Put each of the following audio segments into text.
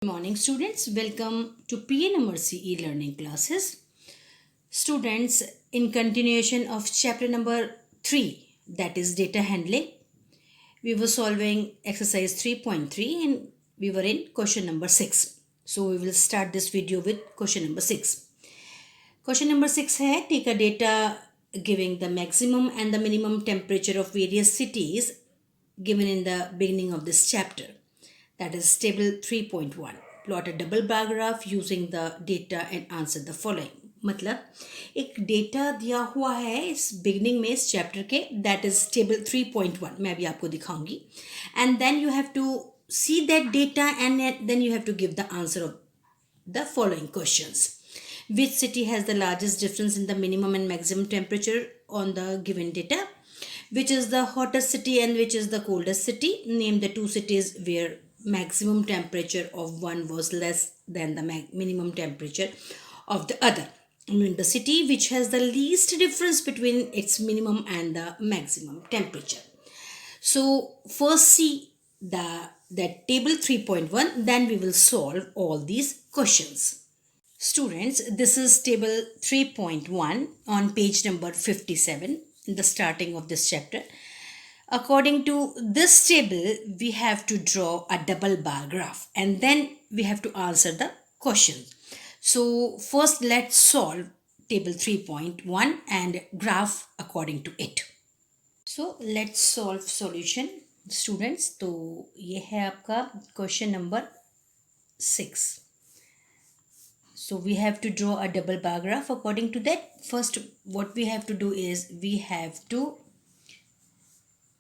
Good morning, students. Welcome to PNMRC e-learning classes. Students, in continuation of chapter number 3, that is data handling, we were solving exercise 3.3 and we were in question number 6. So we will start this video with question number 6. Question number 6 hai, take a data giving the maximum and the minimum temperature of various cities given in the beginning of this chapter. That is table 3.1. Plot a double bar graph using the data and answer the following. मतलब एक data दिया हुआ है इस beginning में इस chapter के, that is table 3.1. मैं अभी आपको दिखाऊंगी and then you have to see that data and then you have to give the answer of the following questions. Which city has the largest difference in the minimum and maximum temperature on the given data? Which is the hottest city and which is the coldest city? Name the two cities where maximum temperature of one was less than the minimum temperature of the other. I mean, the city which has the least difference between its minimum and the maximum temperature. So first see that table 3.1, then we will solve all these questions. Students, this is table 3.1 on page number 57 in the starting of this chapter. According to this table, we have to draw a double bar graph and then we have to answer the questions. So first let's solve table 3.1 and graph according to it. So let's solve solution. Students, तो ये है आपका question number 6. So we have to draw a double bar graph according to that. First what we have to do is we have to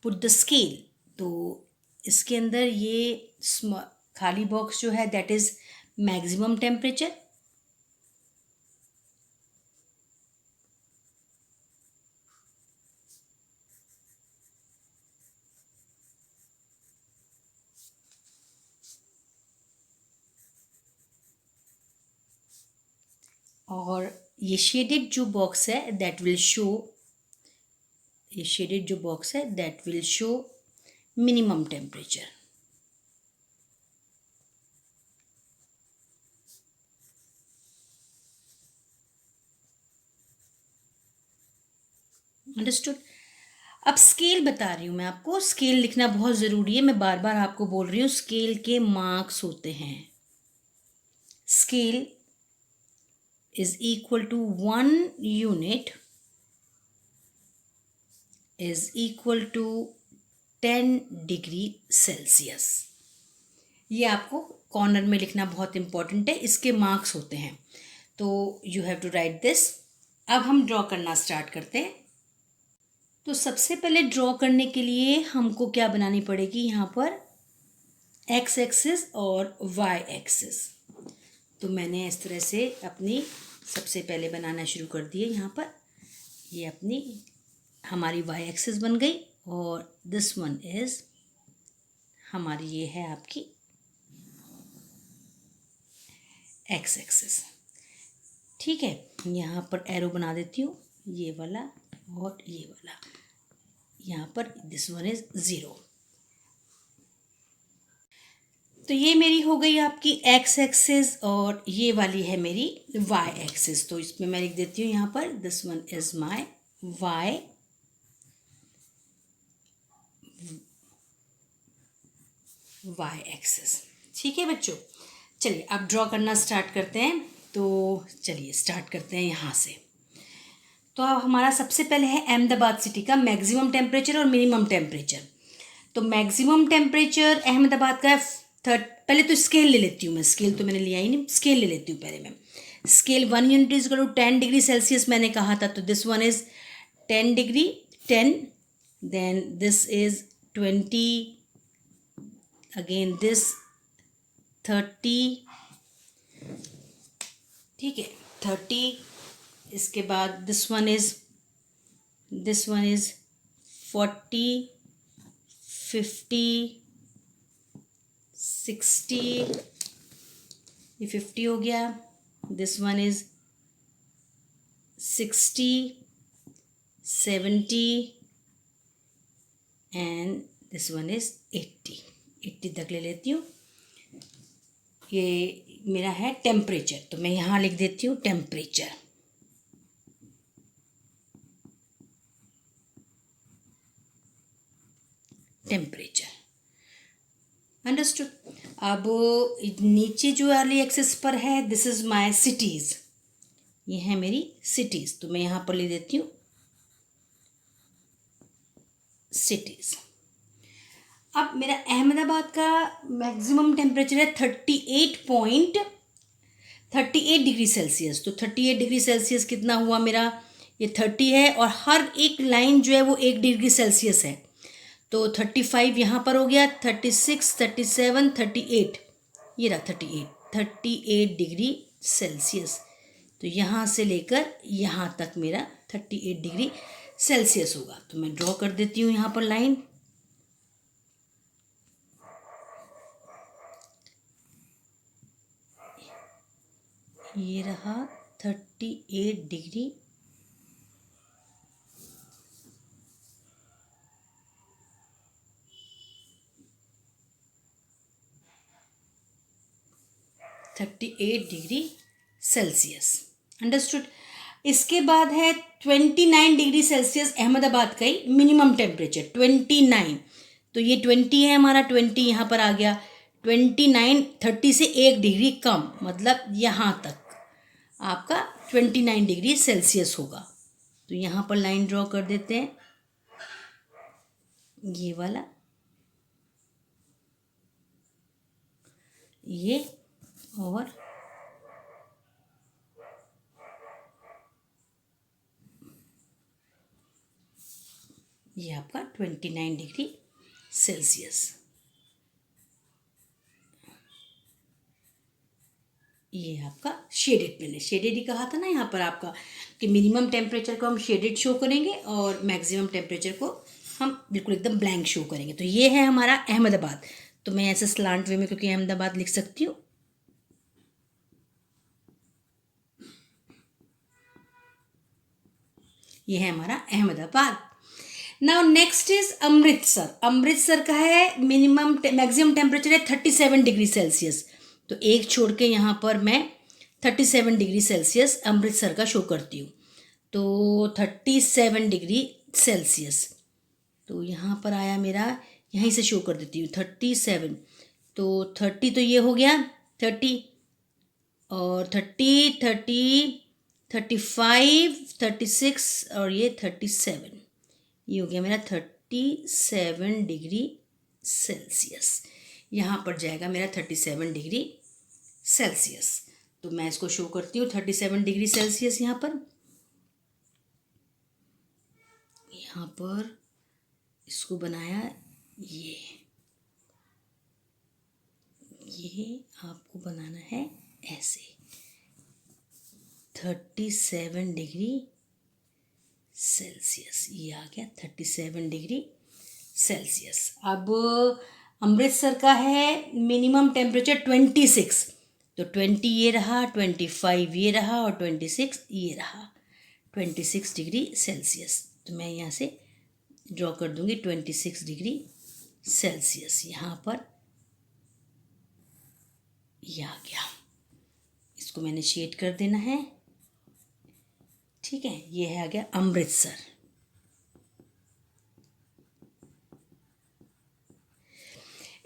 put the scale. तो इसके अंदर ये खाली box जो है that is maximum temperature. और ये shaded जो बॉक्स है दैट विल शो, ये शेडेड जो बॉक्स है that will show minimum temperature. Understood. अब स्केल बता रही हूँ मैं आपको, स्केल लिखना बहुत ज़रूरी है. मैं बार बार आपको बोल रही हूँ स्केल के मार्क्स होते हैं. Scale is equal to 1 unit is equal to 10 degree Celsius. ये आपको कॉर्नर में लिखना बहुत इंपॉर्टेंट है, इसके मार्क्स होते हैं. तो you have to write this. अब हम ड्रॉ करना स्टार्ट करते हैं. तो सबसे पहले ड्रॉ करने के लिए हमको क्या बनानी पड़ेगी, यहाँ पर एक्स एक्सिस और वाई एक्सिस. तो मैंने इस तरह से अपनी सबसे पहले बनाना शुरू कर दिए. यहाँ पर ये अपनी हमारी वाई एक्सिस बन गई और दिस वन इज हमारी ये है आपकी एक्स एक्सिस. ठीक है, यहाँ पर एरो बना देती हूँ, ये वाला और ये वाला. यहाँ पर दिस वन इज 0. तो ये मेरी हो गई आपकी एक्स एक्सिस और ये वाली है मेरी वाई एक्सिस. तो इसमें मैं लिख देती हूँ यहाँ पर this one is my Y axis. ठीक है बच्चों, चलिए अब ड्रॉ करना स्टार्ट करते हैं. तो चलिए स्टार्ट करते हैं यहाँ से. तो अब हमारा सबसे पहले है अहमदाबाद सिटी का मैक्सिमम टेम्परेचर और मिनिमम टेम्परेचर. तो मैक्सिमम टेम्परेचर अहमदाबाद का है पहले तो स्केल ले लेती हूँ मैं. स्केल तो मैंने लिया ही नहीं, स्केल ले लेती हूँ पहले मैं. Scale 1 unit is equal to 10 degree Celsius मैंने कहा था. तो this one is 10 degree, 10, then this is 20, again this 30. ठीक है, 30. इसके बाद दिस वन इज 40, 50, 60. ये 50 हो गया. This one is 60, 70 and this one is 80. 80 तक ले लेती हूँ. ये मेरा है टेम्परेचर, तो मैं यहाँ लिख देती हूँ टेम्परेचर। Temperature understood. अब नीचे जो वाली एक्सिस पर है, दिस इज माय सिटीज़, ये है मेरी सिटीज़, तो मैं यहाँ पर ले देती हूँ सिटीज़। अब मेरा अहमदाबाद का मैक्सिमम टेम्परेचर है 38 डिग्री सेल्सियस। तो 38 डिग्री सेल्सियस कितना हुआ मेरा, ये 30 है, और हर एक लाइन जो है वो 1 डिग्री सेल्सियस है। तो 35 यहाँ पर हो गया, 36, 37, 38, ये रहा 38 डिग्री सेल्सियस। तो यहाँ से लेकर यहाँ तक मेरा 38 डिग्री सेल्सियस होगा। तो मैं ड्रॉ कर देती हूँ यहाँ पर लाइन। ये रहा 38 डिग्री सेल्सियस। अंडरस्टूड। इसके बाद है 29 डिग्री सेल्सियस, अहमदाबाद का ही मिनिमम टेम्परेचर 29। तो ये 20 है हमारा, 20 यहाँ पर आ गया। 29, 30 से 1 डिग्री कम, मतलब यहाँ तक आपका 29 डिग्री सेल्सियस होगा। तो यहाँ पर लाइन ड्रॉ कर देते हैं, ये वाला, ये, और ये आपका 29 डिग्री सेल्सियस। ये आपका शेडेड पेन है, शेडेड ही कहा था ना यहाँ पर आपका कि मिनिमम टेम्परेचर को हम शेडेड शो करेंगे और मैक्सिमम टेम्परेचर को हम बिल्कुल एकदम ब्लैंक शो करेंगे। तो ये है हमारा अहमदाबाद। तो मैं ऐसे स्लांट वे में क्योंकि अहमदाबाद लिख सकती हूँ। ये है हमारा Ahmedabad. Now next is Amritsar. Amritsar का है मिनिमम मैक्सिमम टेम्परेचर है 37 डिग्री सेल्सियस। तो एक छोड़ के यहाँ पर मैं 37 डिग्री सेल्सियस अमृतसर का शो करती हूँ। तो 37 डिग्री सेल्सियस, तो यहाँ पर आया मेरा, यहीं से शो कर देती हूँ 37। तो 30 तो ये हो गया 30, और 35, 36 और ये 37, ये हो गया मेरा 37 डिग्री सेल्सियस। यहाँ पर जाएगा मेरा 37 डिग्री सेल्सियस। तो मैं इसको शो करती हूँ 37 डिग्री सेल्सियस। यहाँ पर इसको बनाया, ये आपको बनाना है ऐसे 37 डिग्री सेल्सियस। ये आ गया 37 डिग्री सेल्सियस। अब अमृतसर का है मिनिमम टेम्परेचर 26। तो 20 ये रहा, 25 ये रहा, और 26 ये रहा, 26 डिग्री सेल्सियस। तो मैं यहाँ से ड्रॉ कर दूँगी 26 डिग्री सेल्सियस। यहाँ पर ये आ गया, इसको मैंने शेड कर देना है, ठीक है। ये है आ गया अमृतसर।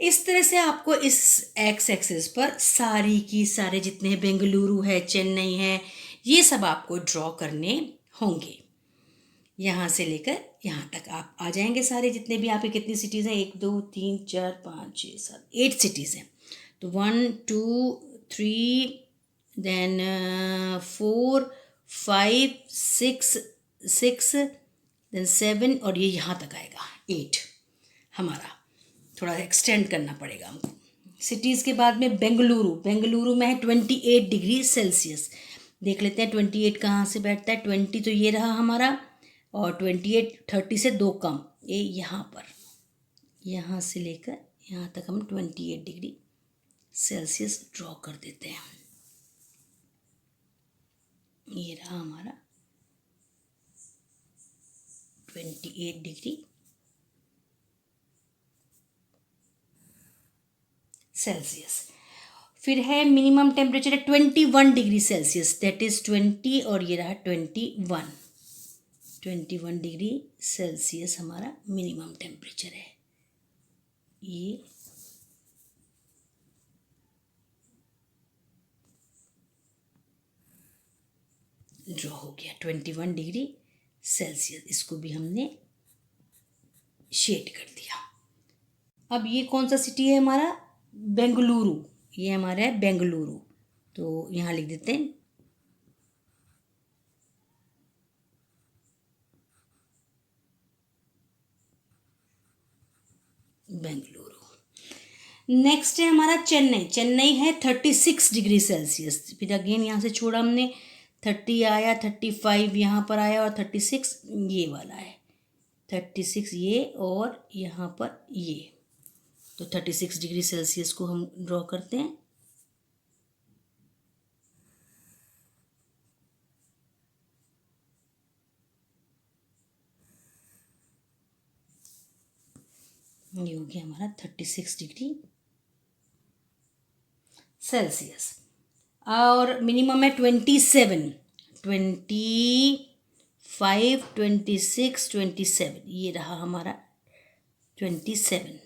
इस तरह से आपको इस एक्स एक्सिस पर सारी की सारे जितने बेंगलुरु है, चेन्नई है, ये सब आपको ड्रॉ करने होंगे। यहाँ से लेकर यहाँ तक आप आ जाएंगे सारे जितने भी आपके कितनी सिटीज़ हैं, 1 2 3 4 5 6 7 8 सिटीज़ हैं। तो 1 2 3 देन 4 5 6 देन 7, और ये यहाँ तक आएगा 8। हमारा थोड़ा एक्सटेंड करना पड़ेगा हमको। सिटीज़ के बाद में बेंगलुरु में है 28 डिग्री सेल्सियस। देख लेते हैं 28 कहाँ से बैठता है। 20 तो ये रहा हमारा, और 28 30 से 2 कम, ये यहाँ पर, यहाँ से लेकर यहाँ तक हम 28 डिग्री सेल्सियस ड्रॉ कर देते हैं। ये रहा हमारा 28 डिग्री सेल्सियस। फिर है मिनिमम टेम्परेचर है 21 डिग्री सेल्सियस, दैट इज़ 20 और ये रहा 21 डिग्री सेल्सियस हमारा मिनिमम टेम्परेचर है। ये ड्रॉ हो गया 21 डिग्री सेल्सियस, इसको भी हमने शेड कर दिया। अब ये कौन सा सिटी है हमारा? बेंगलुरु, ये हमारा है बेंगलुरु, तो यहाँ लिख देते हैं बेंगलुरु। नेक्स्ट है हमारा चेन्नई, चेन्नई है 36 डिग्री सेल्सियस। फिर अगेन यहाँ से छोड़ा हमने, 30 आया, 35 यहाँ पर आया और 36 ये वाला है, 36 ये और यहाँ पर ये, तो 36 डिग्री सेल्सियस को हम ड्रॉ करते हैं। ये हो गया हमारा 36 डिग्री सेल्सियस। और मिनिमम है 27, 25, 26, 27, ये रहा हमारा 27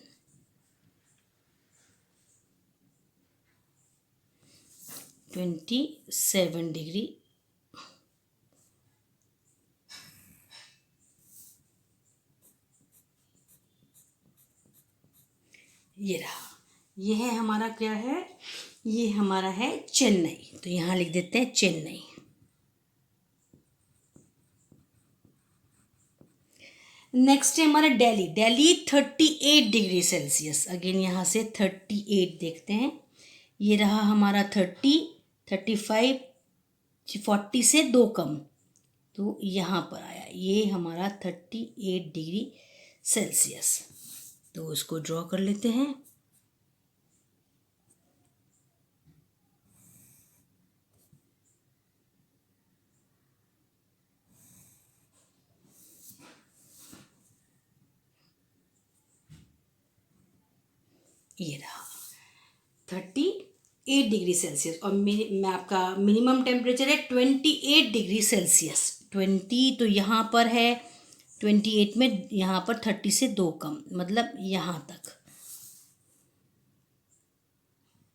डिग्री ये रहा। ये है हमारा क्या है? ये हमारा है चेन्नई, तो यहाँ लिख देते हैं चेन्नई। नेक्स्ट है हमारा Delhi, Delhi 38 degree Celsius. Again यहाँ से 38 देखते हैं, ये रहा हमारा 30, 35, 40 से 2 कम, तो यहाँ पर आया, ये हमारा 38 डिग्री सेल्सियस। तो इसको ड्रॉ कर लेते हैं। ये रहा 38 डिग्री सेल्सियस, और मैं आपका मिनिमम टेम्परेचर है 28 डिग्री सेल्सियस। 20 तो यहाँ पर है, 28 में यहाँ पर 30 से 2 कम, मतलब यहाँ तक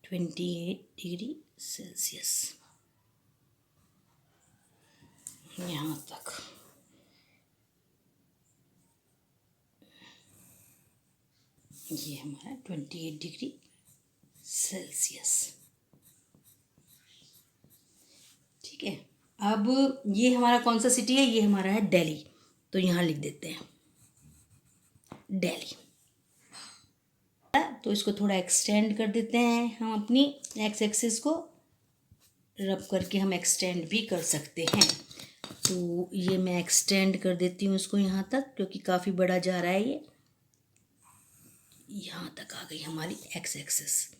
28 डिग्री सेल्सियस, यहाँ तक। ये हमारा 28 डिग्री सेल्सियस, ठीक है। अब ये हमारा कौन सा सिटी है? ये हमारा है दिल्ली, तो यहाँ लिख देते हैं दिल्ली। तो इसको थोड़ा एक्सटेंड कर देते हैं हम, अपनी एक्स एक्सिस को रब करके हम एक्सटेंड भी कर सकते हैं। तो ये मैं एक्सटेंड कर देती हूँ इसको यहाँ तक, क्योंकि काफ़ी बड़ा जा रहा है ये। यहाँ तक आ गई हमारी एक्स एक्सिस,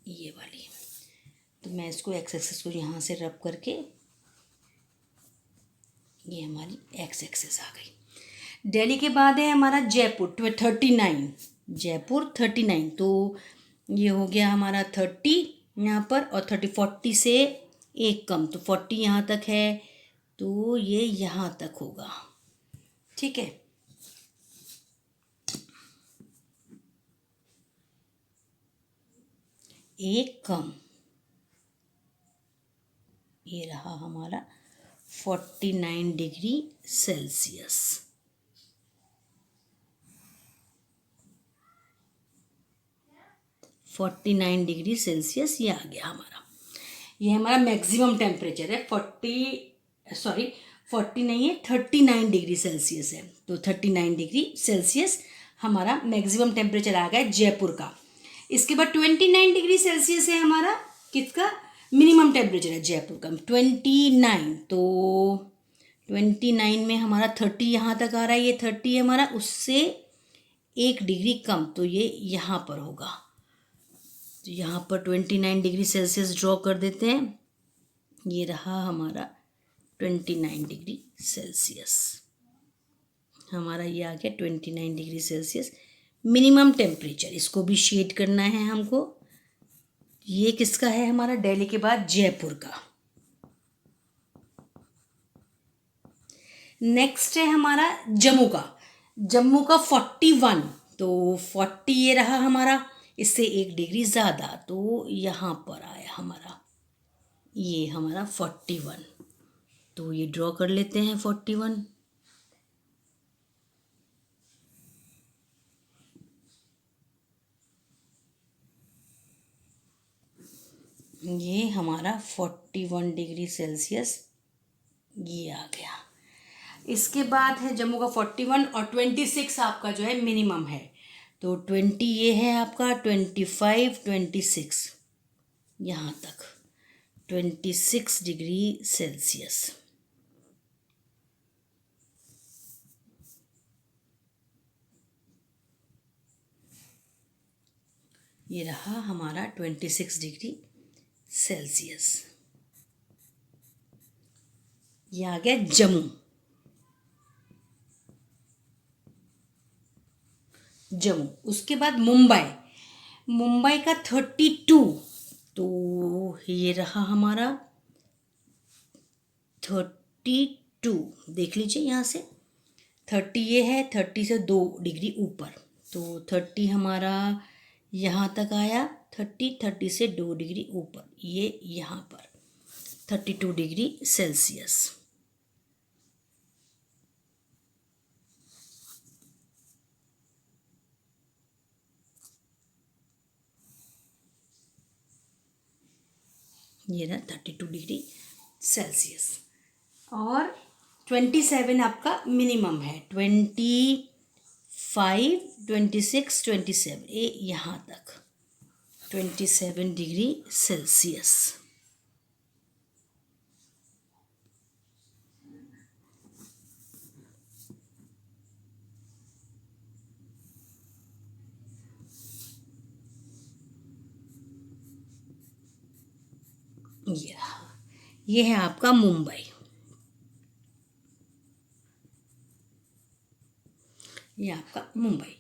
ये वाली। तो मैं इसको एक्स एक्सिस को यहाँ से रब करके, ये हमारी एक्स एक्सिस आ गई। दिल्ली के बाद है हमारा जयपुर 39, जयपुर 39, तो ये हो गया हमारा 30 यहाँ पर, और 30 40 से 1 कम, तो 40 यहाँ तक है, तो ये यहाँ तक होगा, ठीक है। एक कम, ये रहा हमारा 49 डिग्री सेल्सियस। डिग्री सेल्सियस ये आ गया हमारा। ये हमारा मैक्सिमम टेम्परेचर है, 40 नहीं है, 39 डिग्री सेल्सियस है। तो 39 डिग्री सेल्सियस हमारा मैक्सिमम टेम्परेचर आ गया जयपुर का। इसके बाद 29 डिग्री सेल्सियस है हमारा किसका? मिनिमम टेम्परेचर है जयपुर का 29। तो 29 में हमारा 30 यहाँ तक आ रहा है, ये 30 है हमारा, उससे 1 डिग्री कम, तो ये यहाँ पर होगा। तो यहाँ पर 29 डिग्री सेल्सियस ड्रॉ कर देते हैं। ये रहा हमारा 29 डिग्री सेल्सियस, हमारा ये आ गया 29 डिग्री सेल्सियस मिनिमम टेम्परेचर। इसको भी शेड करना है हमको, ये किसका है हमारा? दिल्ली के बाद जयपुर का। नेक्स्ट है हमारा जम्मू का। जम्मू का 41, तो 40 ये रहा हमारा, इससे 1 डिग्री ज़्यादा, तो यहाँ पर आया हमारा, ये हमारा 41। तो ये ड्रॉ कर लेते हैं 41। ये हमारा 41 डिग्री सेल्सियस ये आ गया। इसके बाद है जम्मू का 41 और 26 आपका जो है मिनिमम है। तो 20 ये है आपका, 25, 26 यहाँ तक 26 डिग्री सेल्सियस। ये रहा हमारा 26 डिग्री सेल्सियस। ये आ गया जम्मू। जम्मू, उसके बाद मुंबई। मुंबई का 32, तो ये रहा हमारा 32, देख लीजिए यहाँ से 30 ये है, 30 से 2 डिग्री ऊपर, तो 30 हमारा यहाँ तक आया, 30 से 2 डिग्री ऊपर, ये यहाँ पर 32 डिग्री सेल्सियस। ये रहा 32 डिग्री सेल्सियस। और 27 आपका मिनिमम है, 25, 26, 27 ये यहाँ तक 27 डिग्री सेल्सियस। ये है आपका मुंबई। ये आपका मुंबई।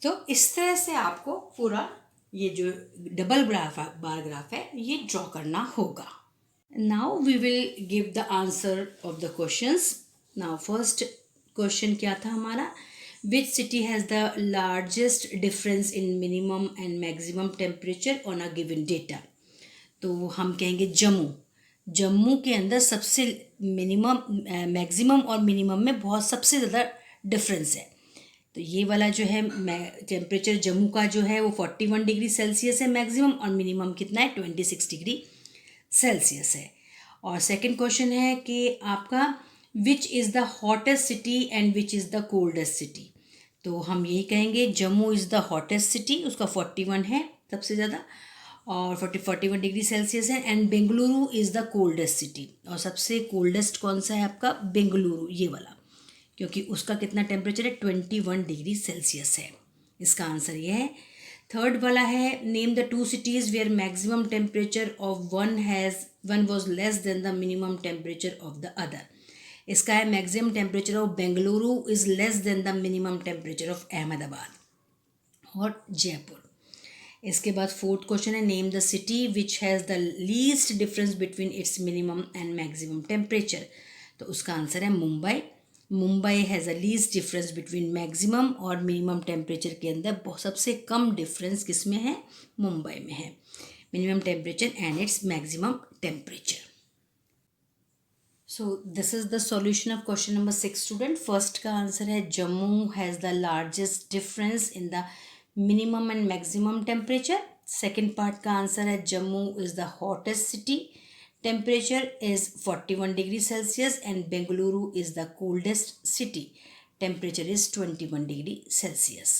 तो इस तरह से आपको पूरा ये जो डबल बार ग्राफ है ये ड्रॉ करना होगा। Now we will give the answer of the questions. Now first question क्या था हमारा? Which city has the largest difference in minimum and maximum temperature on a given data? तो हम कहेंगे जम्मू। जम्मू के अंदर सबसे मिनिमम मैक्सिमम और मिनिमम में बहुत सबसे ज़्यादा डिफरेंस है। तो ये वाला जो है टेम्परेचर जम्मू का जो है वो 41 डिग्री सेल्सियस है मैक्सिमम, और मिनिमम कितना है? 26 डिग्री सेल्सियस है। और सेकंड क्वेश्चन है कि आपका which is the hottest city and which is the coldest city? तो हम यही कहेंगे Jammu is the hottest city, उसका 41 है सबसे ज़्यादा, और 41 डिग्री सेल्सियस है। And Bengaluru is the coldest city, और सबसे कोल्डेस्ट कौन सा है आपका? बेंगलुरु, ये वाला, क्योंकि उसका कितना टेम्परेचर है? 21 डिग्री सेल्सियस है। इसका आंसर ये है। थर्ड वाला है name the 2 cities where maximum temperature of one was less then the minimum temperature of the other. इसका है maximum temperature of Bengaluru is less then the minimum temperature of Ahmedabad और जयपुर। इसके बाद फोर्थ क्वेश्चन है name the city which has the least difference between its minimum and maximum temperature. तो उसका answer है Mumbai. Mumbai has a least difference between maximum और minimum temperature के अंदर सबसे कम डिफरेंस किस में है? मुंबई में है, minimum temperature and its maximum temperature. So this is the solution of question number 6 student. First का आंसर है Jammu has the largest difference in the minimum and maximum temperature. Second part का आंसर है Jammu is the hottest city, temperature is 41 degree Celsius, and Bengaluru is the coldest city, temperature is 21 degree Celsius।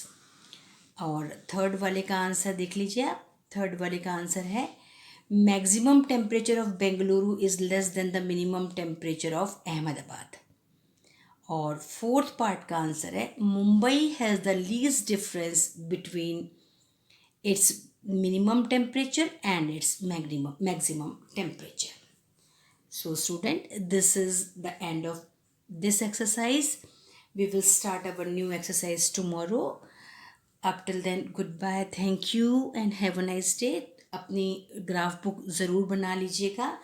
और third वाले का answer देख लीजिए आप। Third वाले का आंसर है maximum temperature of Bengaluru is less then the minimum temperature of Ahmedabad. और फोर्थ पार्ट का आंसर है Mumbai has the least difference between it's minimum temperature and its maximum temperature. So student, this is the end of this exercise. We will start our new exercise tomorrow. Up till then, goodbye, thank you, and have a nice day. अपनी graph book ज़रूर बना लीजिएगा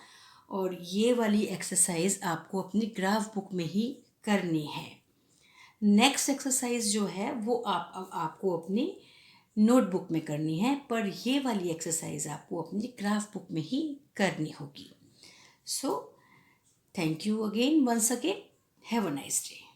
और ये वाली exercise आपको अपनी graph book में ही करनी है। नेक्स्ट एक्सरसाइज जो है वो आपको अपनी नोटबुक में करनी है, पर ये वाली एक्सरसाइज आपको अपनी ग्राफ बुक में ही करनी होगी। So thank you again, once again. Have a nice day.